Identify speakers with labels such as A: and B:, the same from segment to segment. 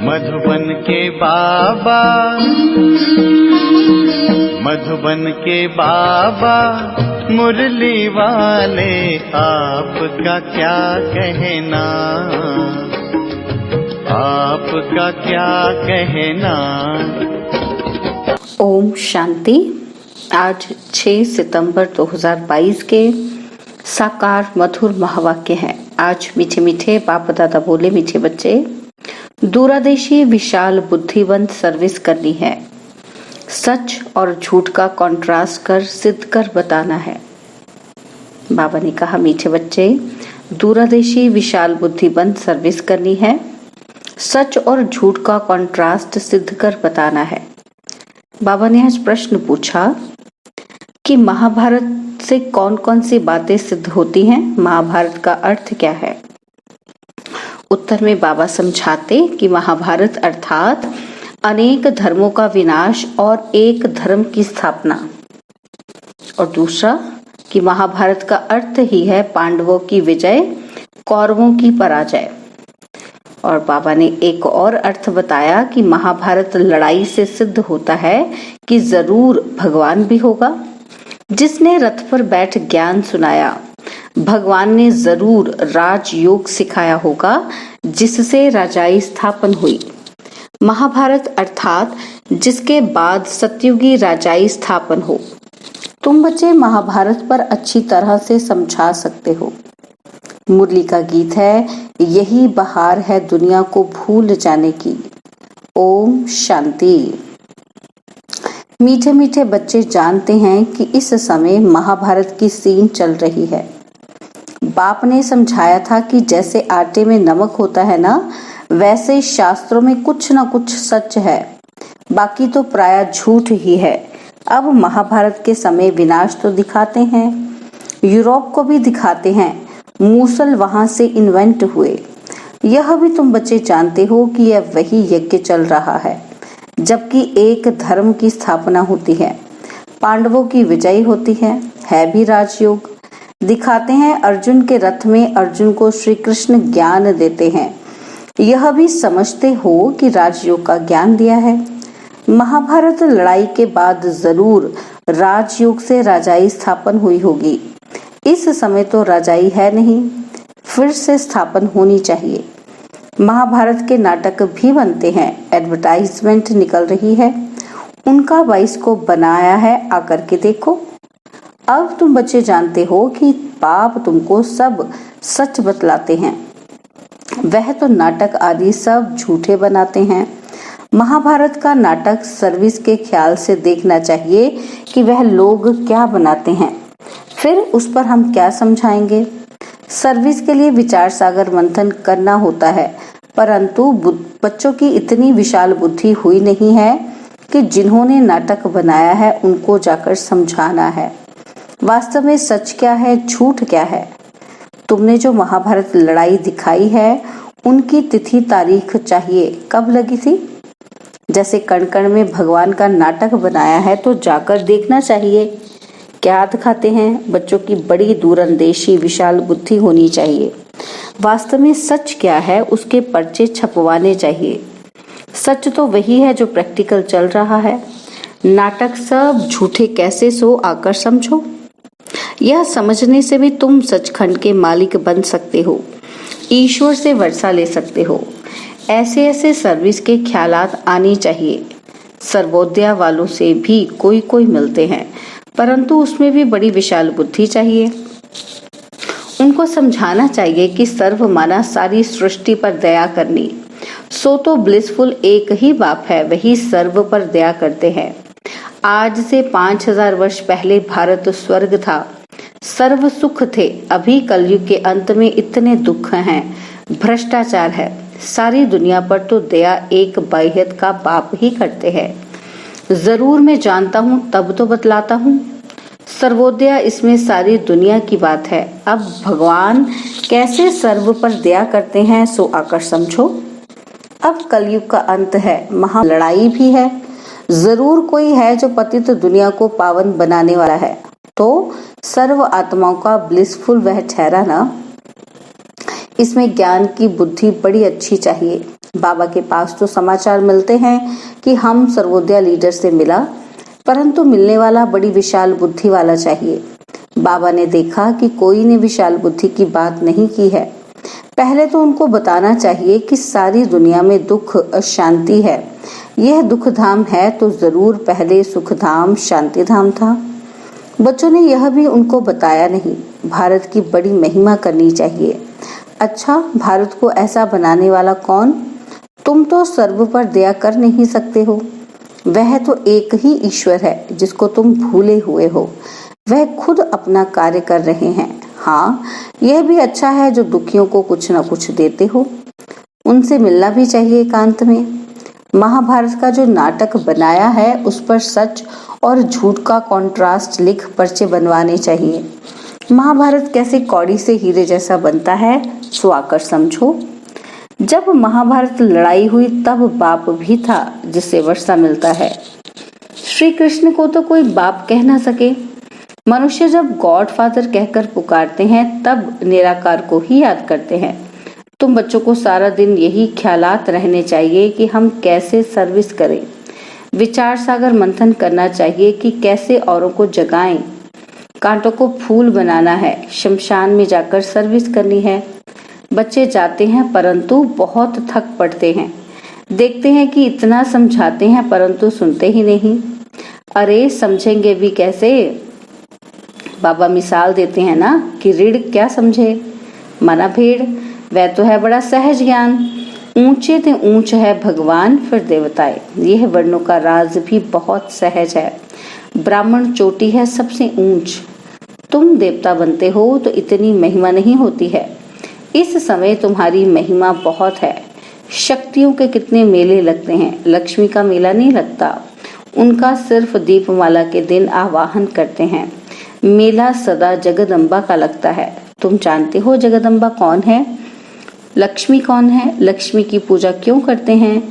A: मधुबन के बाबा, मधुबन के बाबा मुरली वाले, आपका क्या कहना, आपका क्या कहना।
B: ओम शांति। आज 6 सितंबर 2022 के साकार मधुर महावाक्य हैं। आज मीठे मीठे बाप दादा बोले, मीठे बच्चे, दूरदेशी विशाल बुद्धिवंत सर्विस करनी है। सच और झूठ का कॉन्ट्रास्ट कर सिद्ध कर बताना है। बाबा ने कहा, मीठे बच्चे, दूरदेशी विशाल बुद्धिवंत सर्विस करनी है। सच और झूठ का कॉन्ट्रास्ट सिद्ध कर बताना है। बाबा ने आज प्रश्न पूछा कि महाभारत से कौन कौन सी बातें सिद्ध होती हैं, महाभारत का अर्थ क्या है। उत्तर में बाबा समझाते कि महाभारत अर्थात अनेक धर्मों का विनाश और एक धर्म की स्थापना, और दूसरा कि महाभारत का अर्थ ही है पांडवों की विजय, कौरवों की पराजय। और बाबा ने एक और अर्थ बताया कि महाभारत लड़ाई से सिद्ध होता है कि जरूर भगवान भी होगा। जिसने रथ पर बैठ ज्ञान सुनाया, भगवान ने जरूर राजयोग सिखाया होगा, जिससे राजाई स्थापन हुई। महाभारत अर्थात जिसके बाद सतयुगी राजाई स्थापन हो। तुम बच्चे महाभारत पर अच्छी तरह से समझा सकते हो। मुरली का गीत है, यही बहार है दुनिया को भूल जाने की। ओम शांति। मीठे मीठे बच्चे जानते हैं कि इस समय महाभारत की सीन चल रही है। बाप ने समझाया था कि जैसे आटे में नमक होता है ना, वैसे शास्त्रों में कुछ ना कुछ सच है, बाकी तो प्राय झूठ ही है। अब महाभारत के समय विनाश तो दिखाते हैं, यूरोप को भी दिखाते हैं, मूसल वहां से इन्वेंट हुए। यह भी तुम बच्चे जानते हो कि यह वही यज्ञ चल रहा है, जबकि एक धर्म की स्थापना होती है, पांडवों की विजय होती है भी राजयोग। दिखाते हैं अर्जुन के रथ में अर्जुन को श्री कृष्ण ज्ञान देते हैं। यह भी समझते हो कि राजयोग का ज्ञान दिया है। महाभारत लड़ाई के बाद जरूर राजयोग से राजाई स्थापन हुई होगी। इस समय तो राजाई है नहीं, फिर से स्थापन होनी चाहिए। महाभारत के नाटक भी बनते हैं, एडवर्टाइजमेंट निकल रही है, उनका बाइस्कोप बनाया है, आकर के देखो। अब तुम बच्चे जानते हो कि बाप तुमको सब सच बतलाते हैं, वह तो नाटक आदि सब झूठे बनाते हैं। महाभारत का नाटक सर्विस के ख्याल से देखना चाहिए कि वह लोग क्या बनाते हैं, फिर उस पर हम क्या समझाएंगे। सर्विस के लिए विचार सागर मंथन करना होता है, परंतु बच्चों की इतनी विशाल बुद्धि हुई नहीं है कि जिन्होंने नाटक बनाया है उनको जाकर समझाना है वास्तव में सच क्या है, झूठ क्या है। तुमने जो महाभारत लड़ाई दिखाई है, उनकी तिथि तारीख चाहिए, कब लगी थी। जैसे कण कण में भगवान का नाटक बनाया है तो जाकर देखना चाहिए। क्या दिखाते हैं, बच्चों की बड़ी दूरंदेशी विशाल बुद्धि होनी चाहिए। वास्तव में सच क्या है, उसके पर्चे छपवाने चाहिए। सच तो वही है जो प्रैक्टिकल चल रहा है। नाटक सब झूठे कैसे सो आकर समझो। यह समझने से भी तुम सचखंड के मालिक बन सकते हो, ईश्वर से वर्षा ले सकते हो। ऐसे ऐसे सर्विस के ख्यालात आनी चाहिए। सर्वोदया वालों से भी कोई कोई मिलते हैं, परंतु उसमें भी बड़ी विशाल बुद्धि चाहिए। उनको समझाना चाहिए कि सर्व माना सारी सृष्टि पर दया करनी। सो तो ब्लिसफुल एक ही बाप है, वही सर्व पर दया करते हैं। आज से 5000 वर्ष पहले भारत स्वर्ग था, सर्व सुख थे। अभी कलयुग के अंत में इतने दुख हैं, भ्रष्टाचार है। सारी दुनिया पर तो दया एक बाह्यत का बाप ही करते हैं। जरूर मैं जानता हूँ, तब तो बतलाता हूँ। सर्वोदया इसमें सारी दुनिया की बात है। अब भगवान कैसे सर्व पर दया करते हैं सो आकर समझो। अब कलयुग का अंत है, महा लड़ाई भी है। जरूर कोई है जो पतित दुनिया को पावन बनाने वाला है, तो सर्व आत्माओं का ब्लिसफुल वह ठहरा ना। इसमें ज्ञान की बुद्धि बड़ी अच्छी चाहिए। बाबा के पास तो समाचार मिलते हैं कि हम सर्वोदय लीडर से मिला, परंतु मिलने वाला बड़ी विशाल बुद्धि वाला चाहिए। बाबा ने देखा कि कोई ने विशाल बुद्धि की बात नहीं की है। पहले तो उनको बताना चाहिए कि सारी दुनिया में दुख अशांति है। यह दुख धाम है तो जरूर पहले सुख धाम शांति धाम था। बच्चों ने यह भी उनको बताया नहीं। भारत की बड़ी महिमा करनी चाहिए। अच्छा, भारत को ऐसा बनाने वाला कौन? तुम तो सर्व पर दया कर नहीं सकते हो। वह तो एक ही ईश्वर है जिसको तुम भूले हुए हो। वह खुद अपना कार्य कर रहे हैं। हाँ, यह भी अच्छा है जो दुखियों को कुछ न कुछ देते हो। उनसे मिलना भी चाहिए एकांत में। महाभारत का जो नाटक बनाया है उस पर सच और झूठ का कॉन्ट्रास्ट लिख पर्चे बनवाने चाहिए। महाभारत कैसे कौड़ी से हीरे जैसा बनता है सो आकर समझो। जब महाभारत लड़ाई हुई तब बाप भी था जिसे वर्षा मिलता है। श्री कृष्ण को तो कोई बाप कह ना सके। मनुष्य जब गॉड फादर कहकर पुकारते हैं तब निराकार को ही याद करते हैं। तुम बच्चों को सारा दिन यही ख्यालात रहने चाहिए कि हम कैसे सर्विस करें। विचार सागर मंथन करना चाहिए कि कैसे औरों को जगाएं। कांटों को फूल बनाना है, शमशान में जाकर सर्विस करनी है। बच्चे जाते हैं परंतु बहुत थक पड़ते हैं। देखते हैं कि इतना समझाते हैं परंतु सुनते ही नहीं। अरे समझेंगे भी कैसे? बाबा मिसाल देते हैं ना कि रीढ़ क्या समझे, मना भेड़। वह तो है बड़ा सहज ज्ञान। ऊंचे ते ऊंच है भगवान फिर देवताएं। यह वर्णों का राज भी बहुत सहज है। ब्राह्मण चोटी है सबसे ऊंच। तुम देवता बनते हो तो इतनी महिमा नहीं होती है। इस समय तुम्हारी महिमा बहुत है। शक्तियों के कितने मेले लगते हैं, लक्ष्मी का मेला नहीं लगता। उनका सिर्फ दीपमाला के दिन आवाहन करते हैं। मेला सदा जगदम्बा का लगता है। तुम जानते हो जगदम्बा कौन है, लक्ष्मी कौन है, लक्ष्मी की पूजा क्यों करते हैं?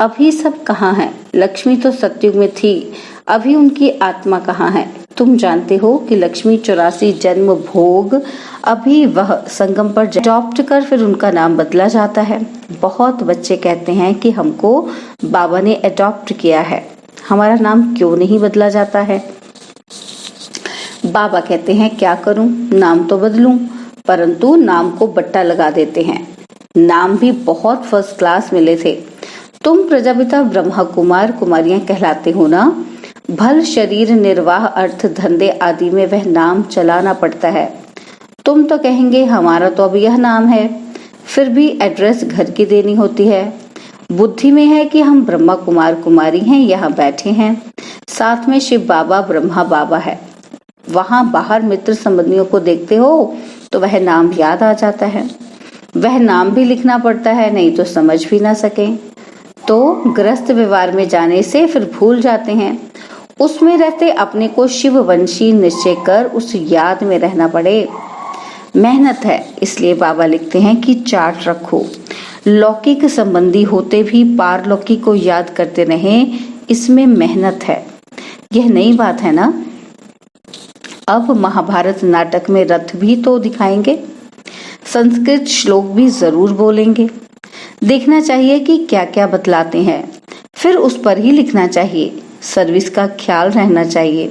B: अभी सब कहाँ है? लक्ष्मी तो सतयुग में थी, अभी उनकी आत्मा कहाँ है? तुम जानते हो कि लक्ष्मी 84 जन्म भोग, अभी वह संगम पर अडॉप्ट कर फिर उनका नाम बदला जाता है। बहुत बच्चे कहते हैं कि हमको बाबा ने अडॉप्ट किया है, हमारा नाम क्यों नहीं बदला जाता है? बाबा कहते हैं क्या करूं, नाम तो बदलूं, परंतु नाम को बट्टा लगा देते हैं। नाम भी बहुत फर्स्ट क्लास मिले थे। तुम प्रजापिता ब्रह्मा कुमार कुमारियां कहलाते हो ना। भल शरीर निर्वाह अर्थ धंधे आदि में वह नाम चलाना पड़ता है। तुम तो कहेंगे हमारा तो अब यह नाम है, फिर भी एड्रेस घर की देनी होती है। बुद्धि में है कि हम ब्रह्मा कुमार कुमारी हैं, यहाँ बैठे हैं, साथ में शिव बाबा ब्रह्मा बाबा है। वहां बाहर मित्र संबंधियों को देखते हो तो वह नाम याद आ जाता है। वह नाम भी लिखना पड़ता है, नहीं तो समझ भी ना सके। तो ग्रस्त व्यवहार में जाने से फिर भूल जाते हैं। उसमें रहते अपने को शिववंशी निश्चय कर उस याद में रहना पड़े। मेहनत है, इसलिए बाबा लिखते हैं कि चार्ट रखो। लौकिक संबंधी होते भी पारलौकिक को याद करते रहें, इसमें मेहनत है। यह नई बात है ना। अब महाभारत नाटक में रथ भी तो दिखाएंगे, संस्कृत श्लोक भी जरूर बोलेंगे। देखना चाहिए कि क्या क्या बतलाते हैं, फिर उस पर ही लिखना चाहिए। सर्विस का ख्याल रहना चाहिए।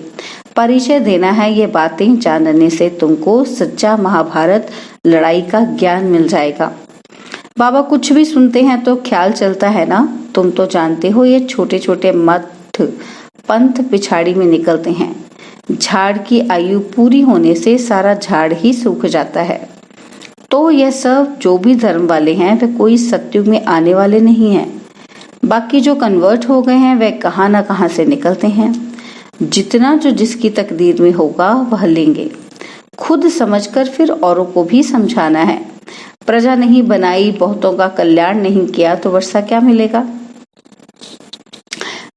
B: परिचय देना है। ये बातें जानने से तुमको सच्चा महाभारत लड़ाई का ज्ञान मिल जाएगा। बाबा कुछ भी सुनते हैं तो ख्याल चलता है ना। तुम तो जानते हो ये छोटे छोटे मठ पंथ पिछाड़ी में निकलते हैं। झाड़ की आयु पूरी होने से सारा झाड़ ही सूख जाता है। तो यह सब जो भी धर्म वाले हैं वे कोई सतयुग में आने वाले नहीं हैं। बाकी जो कन्वर्ट हो गए हैं वे कहाँ ना कहाँ से निकलते हैं। जितना जो जिसकी तकदीर में होगा वह लेंगे। खुद समझकर फिर औरों को भी समझाना है। प्रजा नहीं बनाई, बहुतों का कल्याण नहीं किया तो वर्षा क्या मिलेगा।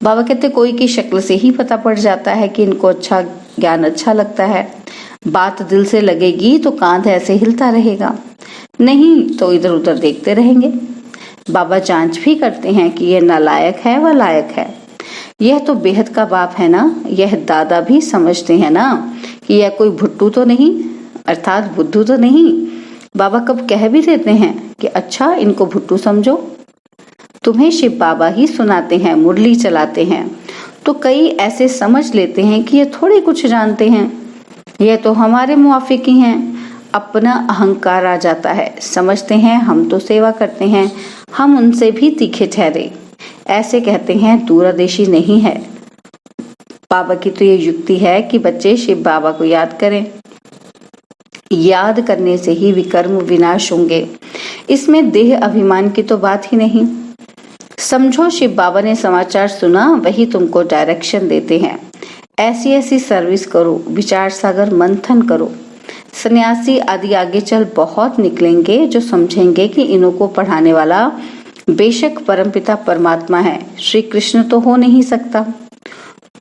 B: बाबा कहते कोई की शक्ल से ही पता पड़ जाता है कि इनको अच्छा ज्ञान अच्छा लगता है। बात दिल से लगेगी तो कांध ऐसे हिलता रहेगा, नहीं तो इधर उधर देखते रहेंगे। बाबा जांच भी करते हैं कि यह नालायक है व लायक है। यह तो बेहद का बाप है ना। यह दादा भी समझते हैं ना कि यह कोई भुट्टू तो नहीं, अर्थात बुद्धू तो नहीं। बाबा कब कह भी देते हैं कि अच्छा इनको भुट्टू समझो। तुम्हें शिव बाबा ही सुनाते हैं, मुरली चलाते हैं। तो कई ऐसे समझ लेते हैं कि ये थोड़े कुछ जानते हैं, ये तो हमारे मुआफिक ही हैं। अपना अहंकार आ जाता है, समझते हैं हम तो सेवा करते हैं, हम उनसे भी तीखे ठहरे। ऐसे कहते हैं दूरदेशी नहीं है। बाबा की तो ये युक्ति है कि बच्चे शिव बाबा को याद करें, याद करने से ही विकर्म विनाश होंगे। इसमें देह अभिमान की तो बात ही नहीं। समझो शिव बाबा ने समाचार सुना, वही तुमको डायरेक्शन देते हैं। ऐसी ऐसी सर्विस करो, विचार सागर मंथन करो। सन्यासी आदि आगे चल बहुत निकलेंगे जो समझेंगे कि इन्हों को पढ़ाने वाला बेशक परमपिता परमात्मा है, श्री कृष्ण तो हो नहीं सकता।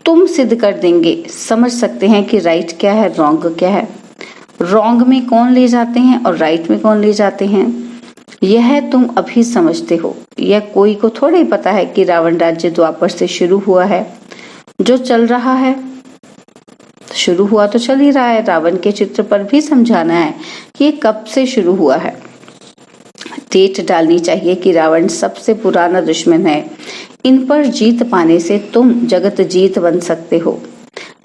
B: तुम सिद्ध कर देंगे, समझ सकते हैं कि राइट क्या है, रॉन्ग क्या है, रॉन्ग में कौन ले जाते हैं और राइट में कौन ले जाते हैं। यह तुम अभी समझते हो। यह कोई को थोड़े ही पता है कि रावण राज्य द्वापर से शुरू हुआ है। जो चल रहा है, शुरू हुआ तो चल ही रहा है। रावण के चित्र पर भी समझाना है कि ये कब से शुरू हुआ है। डेट डालनी चाहिए कि रावण सबसे पुराना दुश्मन है। इन पर जीत पाने से तुम जगत जीत बन सकते हो।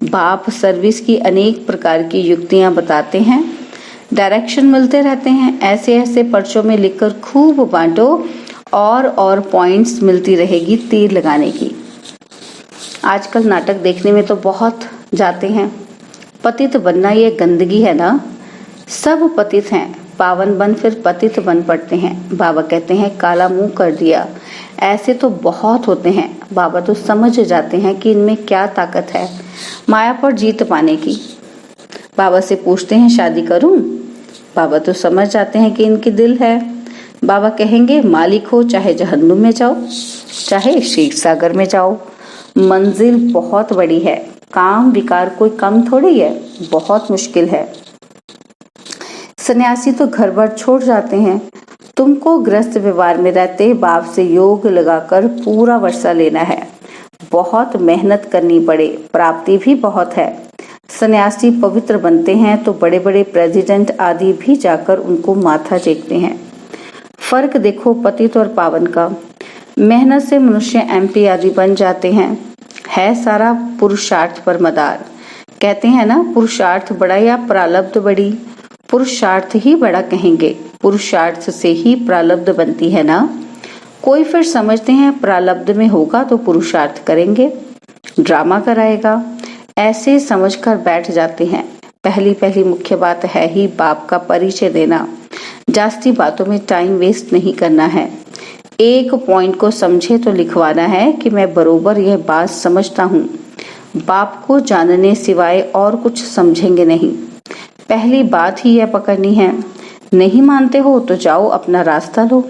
B: बाप सर्विस की अनेक प्रकार की युक्तियां बताते हैं, डायरेक्शन मिलते रहते हैं। ऐसे ऐसे पर्चों में लिखकर खूब बांटो और पॉइंट्स मिलती रहेगी तीर लगाने की। आजकल नाटक देखने में तो बहुत जाते हैं। पतित बनना ये गंदगी है ना। सब पतित हैं, पावन बन फिर पतित बन पड़ते हैं। बाबा कहते हैं काला मुंह कर दिया। ऐसे तो बहुत होते हैं। बाबा तो समझ जाते हैं कि इनमें क्या ताकत है माया पर जीत पाने की। बाबा से पूछते हैं शादी करूं? बाबा तो समझ जाते हैं कि इनकी दिल है। बाबा कहेंगे मालिक हो चाहे जहन्नुम में जाओ, चाहे क्षीर सागर में जाओ, मंजिल बहुत बड़ी है। काम विकार कोई कम थोड़ी है, बहुत मुश्किल है। सन्यासी तो घर भर छोड़ जाते हैं। तुमको ग्रस्त व्यवहार में रहते बाप से योग लगाकर पूरा वर्षा लेना है। बहुत मेहनत करनी पड़े, प्राप्ति भी बहुत है। सन्यासी पवित्र बनते हैं तो बड़े बड़े प्रेसिडेंट आदि भी जाकर उनको माथा टेकते हैं। फर्क देखो पतित और पावन का। मेहनत से मनुष्य एमपी आदि बन जाते हैं। है सारा पुरुषार्थ पर मदार। कहते हैं ना पुरुषार्थ बड़ा या प्रारब्ध बड़ी। पुरुषार्थ ही बड़ा कहेंगे, पुरुषार्थ से ही प्रारब्ध बनती है ना। कोई फिर समझते हैं प्रारब्ध में होगा तो पुरुषार्थ करेंगे, ड्रामा कराएगा, ऐसे समझकर बैठ जाते हैं। पहली मुख्य बात है ही बाप का परिचय देना। जास्ती बातों में टाइम वेस्ट नहीं करना है। एक पॉइंट को समझे तो लिखवाना है कि मैं बरोबर यह बात समझता हूँ। बाप को जानने सिवाय और कुछ समझेंगे नहीं। पहली बात ही यह पकड़नी है। नहीं मानते हो तो जाओ अपना रास्ता लो।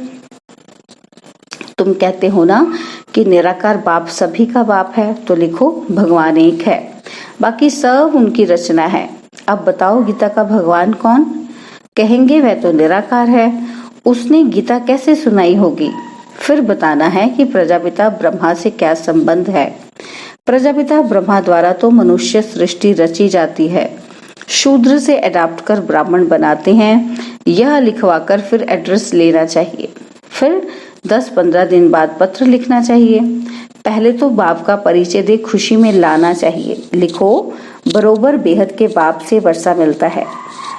B: तुम कहते हो ना कि निराकार बाप सभी का बाप है, तो लिखो भगवान एक है, बाकी सब उनकी रचना है। अब बताओ गीता का भगवान कौन? कहेंगे वह तो निराकार है, उसने गीता कैसे सुनाई होगी। फिर बताना है कि प्रजापिता ब्रह्मा से क्या संबंध है। प्रजापिता ब्रह्मा द्वारा तो मनुष्य सृष्टि रची जाती है, शूद्र से अडॉप्ट कर ब्राह्मण बनाते हैं। यह लिखवाकर फिर एड्रेस लेना चाहिए। फिर 10-15 दिन बाद पत्र लिखना चाहिए। पहले तो बाप का परिचय दे खुशी में लाना चाहिए। लिखो बरोबर बेहद के बाप से वर्षा मिलता है।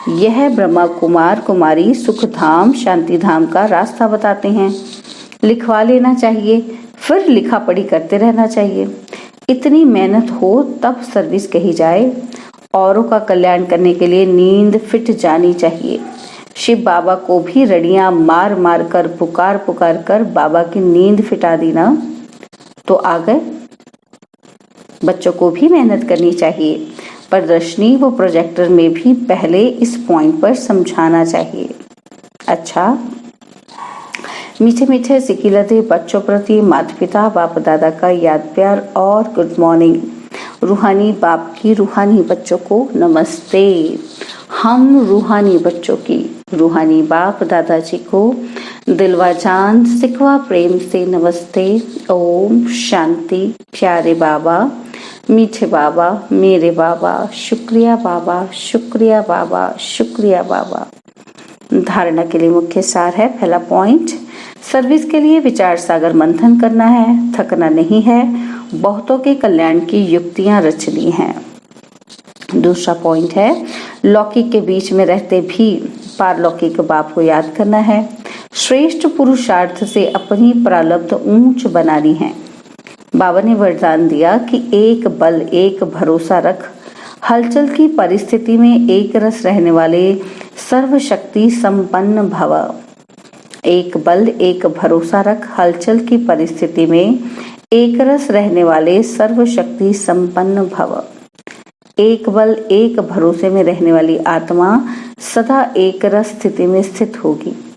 B: यह ब्रह्मा कुमार कुमारी सुख धाम शांति धाम का रास्ता बताते हैं। लिखवा लेना चाहिए, फिर लिखा पढ़ी करते रहना चाहिए। इतनी मेहनत हो तब सर्विस कही जाए। औरों का कल्याण करने के लिए नींद फिट जानी चाहिए। शिव बाबा को भी रड़ियां मार मार कर पुकार कर बाबा की नींद फिटा दी ना, तो आ गए। बच्चों को भी मेहनत करनी चाहिए। प्रदर्शनी व प्रोजेक्टर में भी पहले इस पॉइंट पर समझाना चाहिए। अच्छा, मीठे मीठे सिकिलते बच्चों प्रति माता पिता बाप दादा का याद प्यार और गुड मॉर्निंग। रूहानी बाप की रूहानी बच्चों को नमस्ते। हम रूहानी बच्चों की रूहानी बाप दादाजी को दिलवा जान सिकवा प्रेम से नमस्ते। ओम शांति। प्यारे बाबा, मीठे बाबा, मेरे बाबा, शुक्रिया बाबा, शुक्रिया बाबा, शुक्रिया बाबा। धारणा के लिए मुख्य सार है। पहला पॉइंट, सर्विस के लिए विचार सागर मंथन करना है, थकना नहीं है, बहुतों के कल्याण की युक्तियां रचनी हैं। दूसरा पॉइंट है, लौकिक के बीच में रहते भी पारलौकिक बाप को याद करना है। श्रेष्ठ पुरुषार्थ से अपनी प्रारब्ध ऊंच बनानी है। बाबा ने वरदान दिया कि एक बल एक भरोसा रख, हलचल की परिस्थिति में एक रस रहने वाले सर्वशक्ति संपन्न भव। एक बल एक भरोसा रख, हलचल की परिस्थिति में एक रस रहने वाले सर्वशक्ति संपन्न भव। एक बल एक भरोसे में रहने वाली आत्मा सदा एक रस स्थिति में स्थित होगी।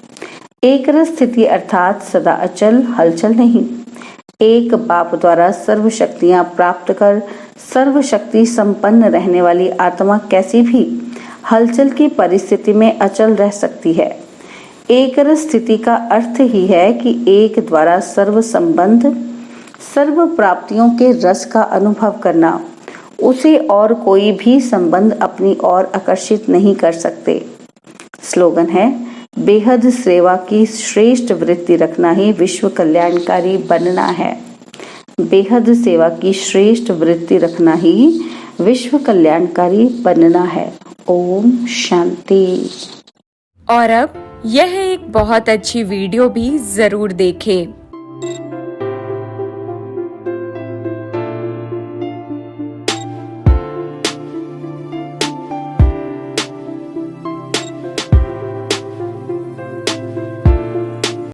B: एक रस स्थिति अर्थात सदा अचल, हलचल नहीं। एक बाप द्वारा सर्व शक्तियां प्राप्त कर सर्वशक्ति संपन्न रहने वाली आत्मा कैसी भी हलचल की परिस्थिति में अचल रह सकती है। एक रस स्थिति का अर्थ ही है कि एक द्वारा सर्व संबंध, सर्व प्राप्तियों के रस का अनुभव करना। उसे और कोई भी संबंध अपनी ओर आकर्षित नहीं कर सकते। स्लोगन है, बेहद सेवा की श्रेष्ठ वृत्ति रखना ही विश्व कल्याणकारी बनना है। बेहद सेवा की श्रेष्ठ वृत्ति रखना ही विश्व कल्याणकारी बनना है। ओम शांति।
C: और अब यह एक बहुत अच्छी वीडियो भी जरूर देखें।